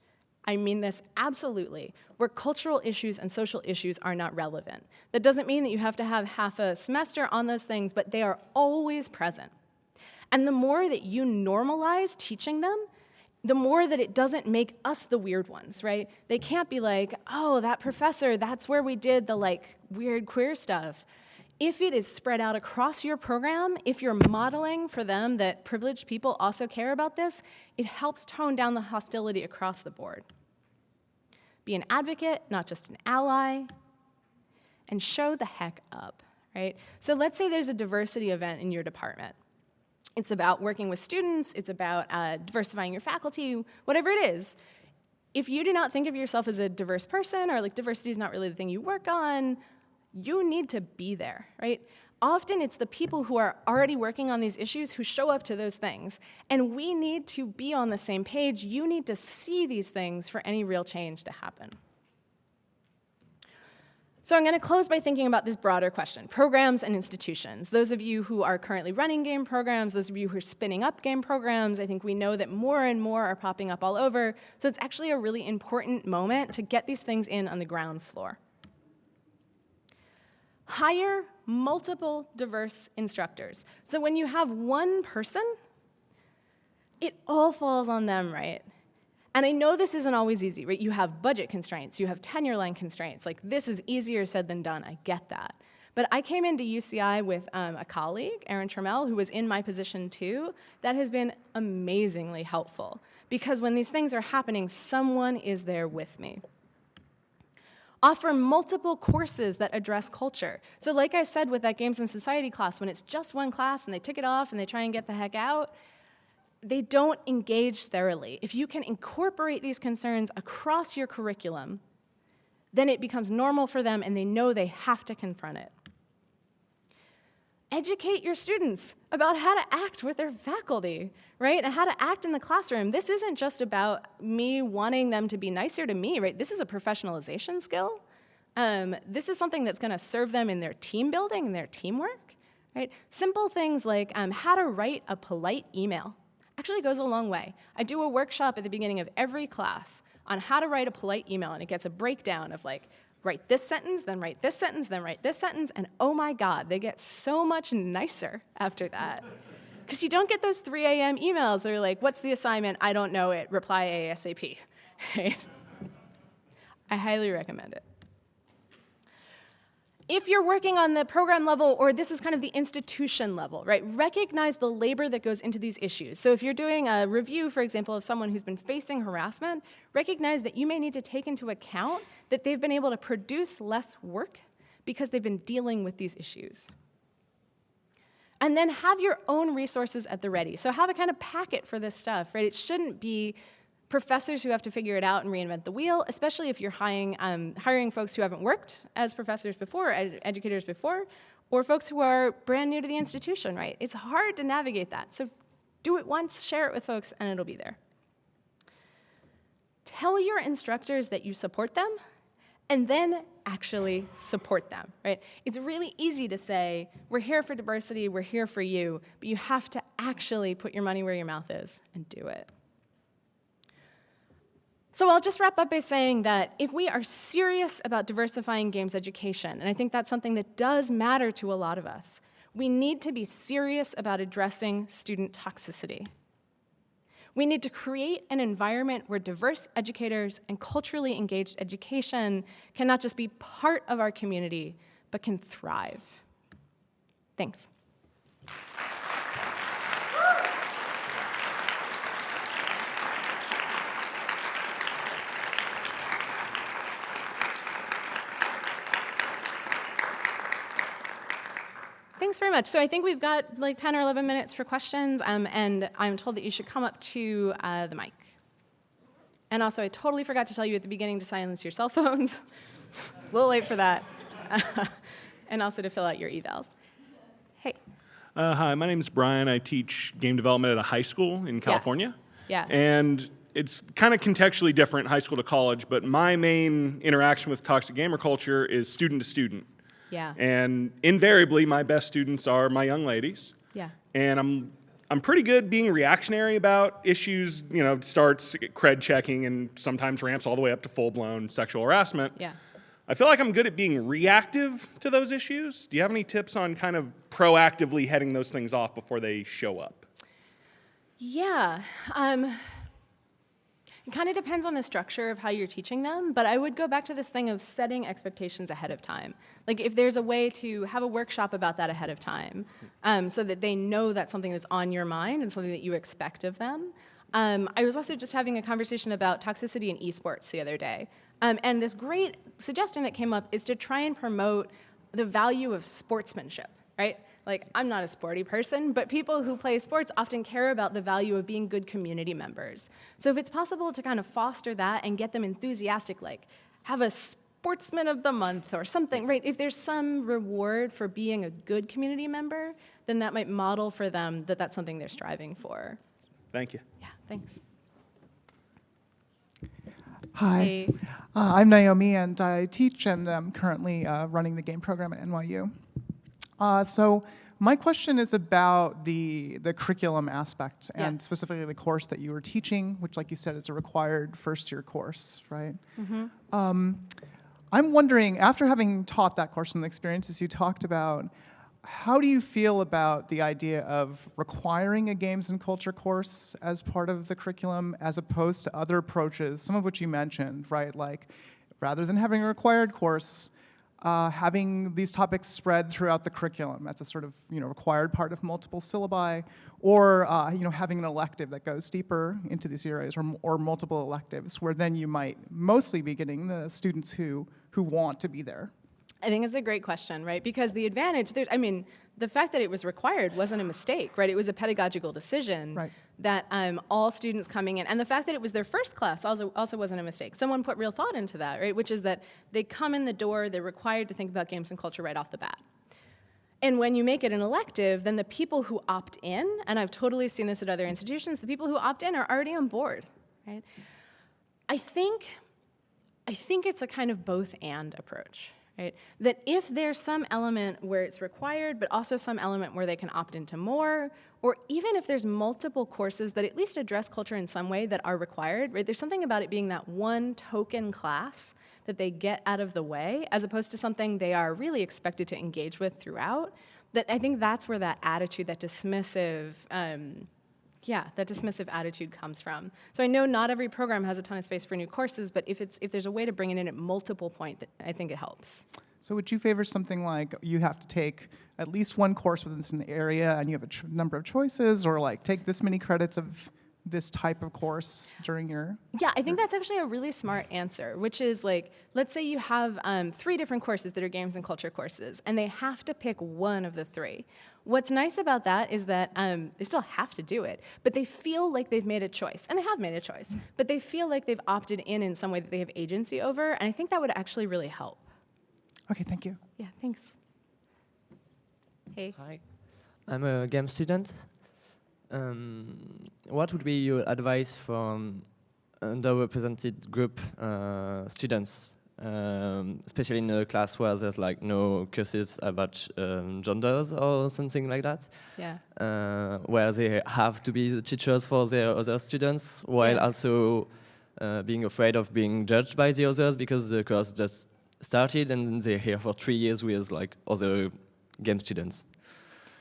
I mean this absolutely, where cultural issues and social issues are not relevant. That doesn't mean that you have to have half a semester on those things, but they are always present. And the more that you normalize teaching them, the more that it doesn't make us the weird ones, right? They can't be like, oh, that professor, that's where we did the like weird queer stuff. If it is spread out across your program, if you're modeling for them that privileged people also care about this, it helps tone down the hostility across the board. Be an advocate, not just an ally, and show the heck up, right? So let's say there's a diversity event in your department. It's about working with students, it's about diversifying your faculty, whatever it is. If you do not think of yourself as a diverse person, or like diversity is not really the thing you work on, you need to be there, right? Often it's the people who are already working on these issues who show up to those things. And we need to be on the same page. You need to see these things for any real change to happen. So I'm going to close by thinking about this broader question, programs and institutions. Those of you who are currently running game programs, those of you who are spinning up game programs, I think we know that more and more are popping up all over. So it's actually a really important moment to get these things in on the ground floor. Hire multiple diverse instructors. So when you have one person, it all falls on them, right? And I know this isn't always easy, right? You have budget constraints, you have tenure line constraints. Like, this is easier said than done, I get that. But I came into UCI with a colleague, Erin Trammell, who was in my position too. That has been amazingly helpful. Because when these things are happening, someone is there with me. Offer multiple courses that address culture. So like I said with that Games and Society class, when it's just one class and they tick it off and they try and get the heck out, they don't engage thoroughly. If you can incorporate these concerns across your curriculum, then it becomes normal for them and they know they have to confront it. Educate your students about how to act with their faculty, right? And how to act in the classroom. This isn't just about me wanting them to be nicer to me, right? This is a professionalization skill. This is something that's going to serve them in their team building and their teamwork, right? Simple things like how to write a polite email actually goes a long way. I do a workshop at the beginning of every class on how to write a polite email, and it gets a breakdown of like, write this sentence, then write this sentence, then write this sentence, and oh my God, they get so much nicer after that. Because you don't get those 3 a.m. emails that are like, what's the assignment? I don't know it. Reply ASAP. Right? I highly recommend it. If you're working on the program level, or this is kind of the institution level, right, recognize the labor that goes into these issues. So if you're doing a review, for example, of someone who's been facing harassment, recognize that you may need to take into account that they've been able to produce less work because they've been dealing with these issues. And then have your own resources at the ready. So have a kind of packet for this stuff, right? It shouldn't be professors who have to figure it out and reinvent the wheel, especially if you're hiring folks who haven't worked as professors before, educators before, or folks who are brand new to the institution, right? It's hard to navigate that. So do it once, share it with folks, and it'll be there. Tell your instructors that you support them, and then actually support them, right? It's really easy to say, we're here for diversity, we're here for you, but you have to actually put your money where your mouth is and do it. So I'll just wrap up by saying that if we are serious about diversifying games education, and I think that's something that does matter to a lot of us, we need to be serious about addressing student toxicity. We need to create an environment where diverse educators and culturally engaged education can not just be part of our community, but can thrive. Thanks. Thanks very much. So I think we've got like 10 or 11 minutes for questions, and I'm told that you should come up to the mic. And also, I totally forgot to tell you at the beginning to silence your cell phones. A little late for that. And also to fill out your evals. Hey. Hi, my name is Brian. I teach game development at a high school in California. Yeah. And it's kind of contextually different, high school to college, but my main interaction with toxic gamer culture is student to student. Yeah. And invariably, my best students are my young ladies. Yeah. And I'm pretty good being reactionary about issues, starts cred checking and sometimes ramps all the way up to full-blown sexual harassment. Yeah. I feel like I'm good at being reactive to those issues. Do you have any tips on kind of proactively heading those things off before they show up? Yeah. It kind of depends on the structure of how you're teaching them, but I would go back to this thing of setting expectations ahead of time. Like if there's a way to have a workshop about that ahead of time, so that they know that's something that's on your mind and something that you expect of them. I was also just having a conversation about toxicity in esports the other day, and this great suggestion that came up is to try and promote the value of sportsmanship, right? Like, I'm not a sporty person, but people who play sports often care about the value of being good community members. So if it's possible to kind of foster that and get them enthusiastic, like have a sportsman of the month or something, right? If there's some reward for being a good community member, then that might model for them that that's something they're striving for. Thank you. Yeah, thanks. Hi, Hey. I'm Naomi, and I teach and I'm currently running the game program at NYU. So my question is about the curriculum aspect, and specifically the course that you were teaching, which, like you said, is a required first-year course, right? Mm-hmm. I'm wondering, after having taught that course and the experiences you talked about, how do you feel about the idea of requiring a games and culture course as part of the curriculum as opposed to other approaches, some of which you mentioned, right? Like, rather than having a required course, having these topics spread throughout the curriculum as a sort of required part of multiple syllabi, or having an elective that goes deeper into these areas, or multiple electives, where then you might mostly be getting the students who want to be there. I think it's a great question, right? Because the advantage, the fact that it was required wasn't a mistake, right? It was a pedagogical decision Right. that all students coming in, and the fact that it was their first class also wasn't a mistake. Someone put real thought into that, right? Which is that they come in the door, they're required to think about games and culture right off the bat. And when you make it an elective, then the people who opt in, and I've totally seen this at other institutions, the people who opt in are already on board, right? I think it's a kind of both and approach. Right? That if there's some element where it's required, but also some element where they can opt into more, or even if there's multiple courses that at least address culture in some way that are required, right? There's something about it being that one token class that they get out of the way, as opposed to something they are really expected to engage with throughout, that I think that's where that attitude, that dismissive attitude comes from. So I know not every program has a ton of space for new courses, but if there's a way to bring it in at multiple points, I think it helps. So would you favor something like you have to take at least one course within this area and you have a number of choices, or like take this many credits of this type of course during your... Yeah, I think that's actually a really smart answer, which is like, let's say you have 3 different courses that are games and culture courses, and they have to pick one of the 3. What's nice about that is that they still have to do it, but they feel like they've made a choice, and they have made a choice, but they feel like they've opted in some way that they have agency over, and I think that would actually really help. Okay, thank you. Yeah, thanks. Hey. Hi, I'm a game student. What would be your advice for underrepresented group students, especially in a class where there's like no courses about genders or something like that? Yeah. Where they have to be the teachers for their other students, while also being afraid of being judged by the others because the course just started and they're here for 3 years with like other game students.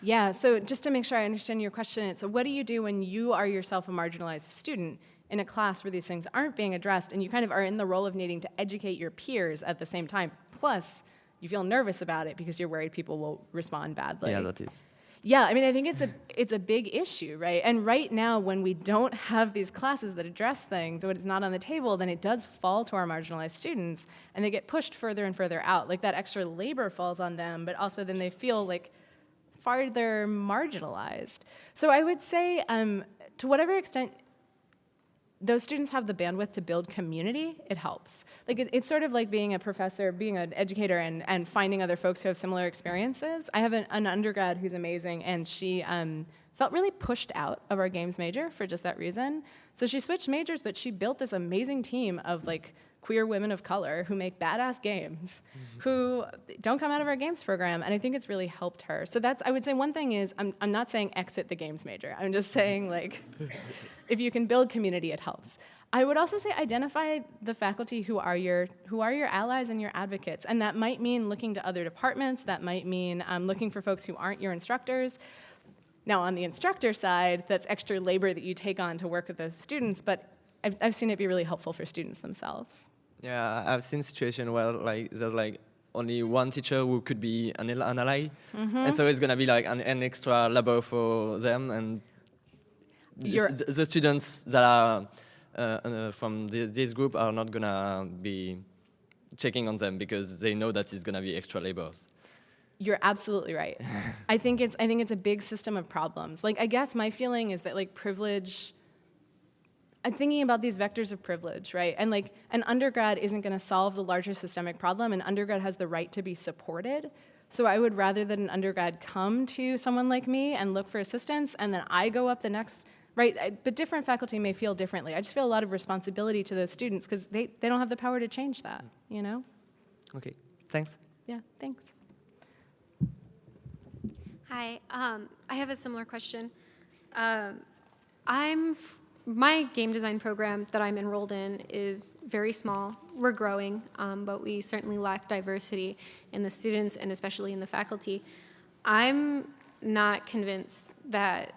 Yeah, so just to make sure I understand your question, so what do you do when you are yourself a marginalized student in a class where these things aren't being addressed, and you kind of are in the role of needing to educate your peers at the same time, plus you feel nervous about it because you're worried people will respond badly? Yeah, that is. Yeah, I think it's a big issue, right? And right now, when we don't have these classes that address things, when it's not on the table, then it does fall to our marginalized students, and they get pushed further and further out. Like that extra labor falls on them, but also then they feel like farther marginalized. So I would say, to whatever extent those students have the bandwidth to build community, it helps. Like it's sort of like being a professor, being an educator, and finding other folks who have similar experiences. I have an undergrad who's amazing, and she felt really pushed out of our games major for just that reason. So she switched majors, but she built this amazing team of like queer women of color who make badass games, who don't come out of our games program, and I think it's really helped her. So that's, I would say one thing is, I'm not saying exit the games major. I'm just saying like, if you can build community, it helps. I would also say identify the faculty who are your allies and your advocates, and that might mean looking to other departments, that might mean looking for folks who aren't your instructors. Now on the instructor side, that's extra labor that you take on to work with those students, but I've seen it be really helpful for students themselves. Yeah, I've seen situations where like there's like only one teacher who could be an ally, and so it's gonna be like an extra labor for them, and the students that are from this group are not gonna be checking on them because they know that it's gonna be extra labors. You're absolutely right. I think it's a big system of problems. Like, I guess my feeling is that like privilege, I'm thinking about these vectors of privilege, right? And like an undergrad isn't gonna solve the larger systemic problem. An undergrad has the right to be supported. So I would rather that an undergrad come to someone like me and look for assistance, and then I go up the next, right? But different faculty may feel differently. I just feel a lot of responsibility to those students because they don't have the power to change that, you know? Okay, thanks. Yeah, thanks. Hi, I have a similar question. My game design program that I'm enrolled in is very small. We're growing, but we certainly lack diversity in the students and especially in the faculty. I'm not convinced that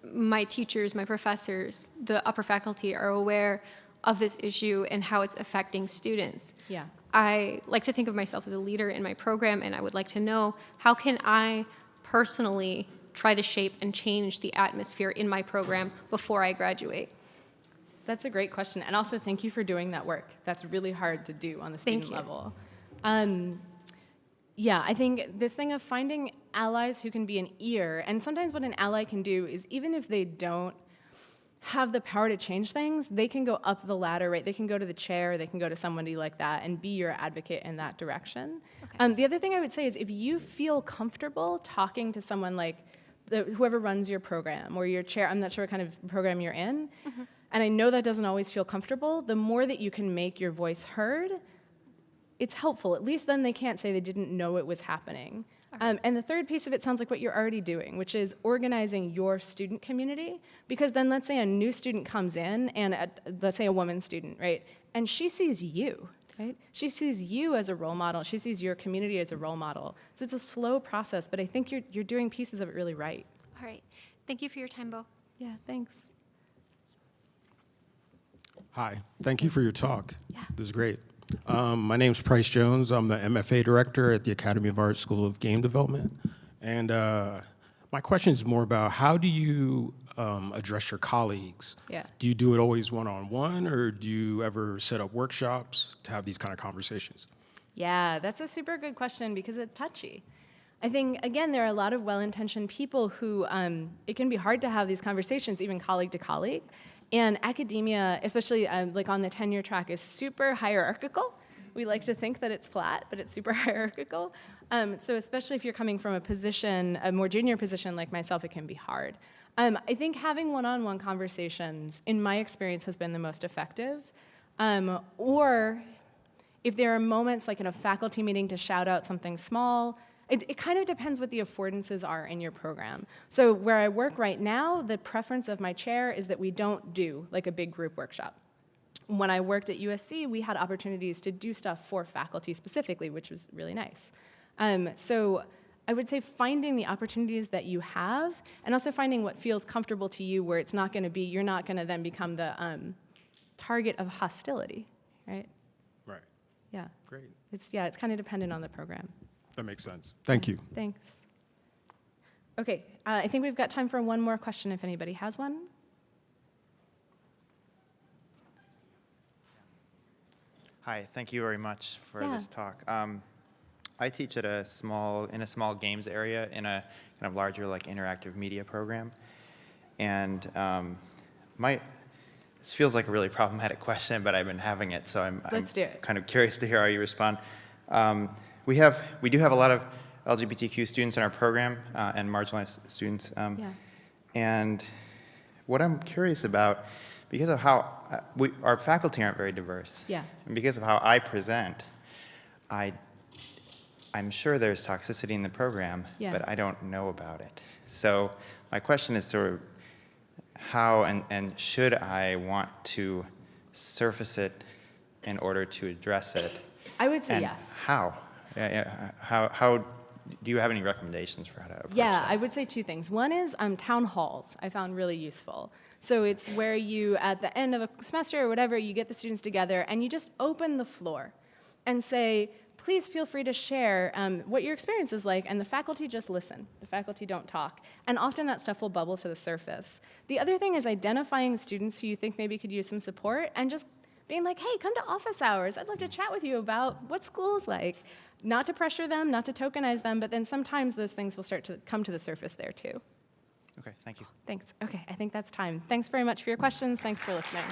my teachers, my professors, the upper faculty are aware of this issue and how it's affecting students. Yeah. I like to think of myself as a leader in my program, and I would like to know, how can I personally try to shape and change the atmosphere in my program before I graduate? That's a great question. And also thank you for doing that work. That's really hard to do on the student level. Yeah, I think this thing of finding allies who can be an ear, and sometimes what an ally can do is even if they don't have the power to change things, they can go up the ladder, right? They can go to the chair, they can go to somebody like that and be your advocate in that direction. Okay. The other thing I would say is if you feel comfortable talking to someone like whoever runs your program or your chair, I'm not sure what kind of program you're in, and I know that doesn't always feel comfortable, the more that you can make your voice heard, it's helpful. At least then they can't say they didn't know it was happening. Okay. And the third piece of it sounds like what you're already doing, which is organizing your student community. Because then let's say a new student comes in, and let's say a woman student, right? And she sees you, right? She sees you as a role model. She sees your community as a role model. So it's a slow process, but I think you're doing pieces of it really right. All right. Thank you for your time, Bo. Yeah, thanks. Hi, thank you for your talk. Yeah. This is great. My name's Price Jones. I'm the MFA director at the Academy of Arts School of Game Development. And my question is more about how do you address your colleagues? Yeah. Do you do it always one-on-one, or do you ever set up workshops to have these kind of conversations? Yeah, that's a super good question because it's touchy. I think, again, there are a lot of well-intentioned people who, it can be hard to have these conversations, even colleague to colleague. And academia, especially like on the tenure track, is super hierarchical. We like to think that it's flat, but it's super hierarchical. So especially if you're coming from a position, a more junior position like myself, it can be hard. I think having one-on-one conversations, in my experience, has been the most effective. Or if there are moments like in a faculty meeting to shout out something small, it kind of depends what the affordances are in your program. So where I work right now, the preference of my chair is that we don't do like a big group workshop. When I worked at USC, we had opportunities to do stuff for faculty specifically, which was really nice. So I would say finding the opportunities that you have, and also finding what feels comfortable to you where it's not gonna be, you're not gonna then become the target of hostility, right? Right. Yeah. Great. It's kind of dependent on the program. That makes sense. Thank you. Thanks. Okay, I think we've got time for one more question if anybody has one. Hi, thank you very much for this talk. I teach at in a small games area in a kind of larger like interactive media program. And this feels like a really problematic question, but I've been having it, so I'm kind of curious to hear how you respond. We do have a lot of LGBTQ students in our program and marginalized students. And what I'm curious about, because of how our faculty aren't very diverse, Yeah. and because of how I present, I'm sure there's toxicity in the program, Yeah. but I don't know about it. So my question is sort of how and should I want to surface it in order to address it? I would say And yes. how? How do you have any recommendations for how to approach Yeah, that? I would say two things. One is town halls I found really useful. So it's where you, at the end of a semester or whatever, you get the students together and you just open the floor and say, please feel free to share what your experience is like, and the faculty just listen. The faculty don't talk. And often that stuff will bubble to the surface. The other thing is identifying students who you think maybe could use some support and just being like, hey, come to office hours. I'd love to chat with you about what school's like. Not to pressure them, not to tokenize them, but then sometimes those things will start to come to the surface there too. Okay, thank you. Thanks. Okay, I think that's time. Thanks very much for your questions. Thanks for listening.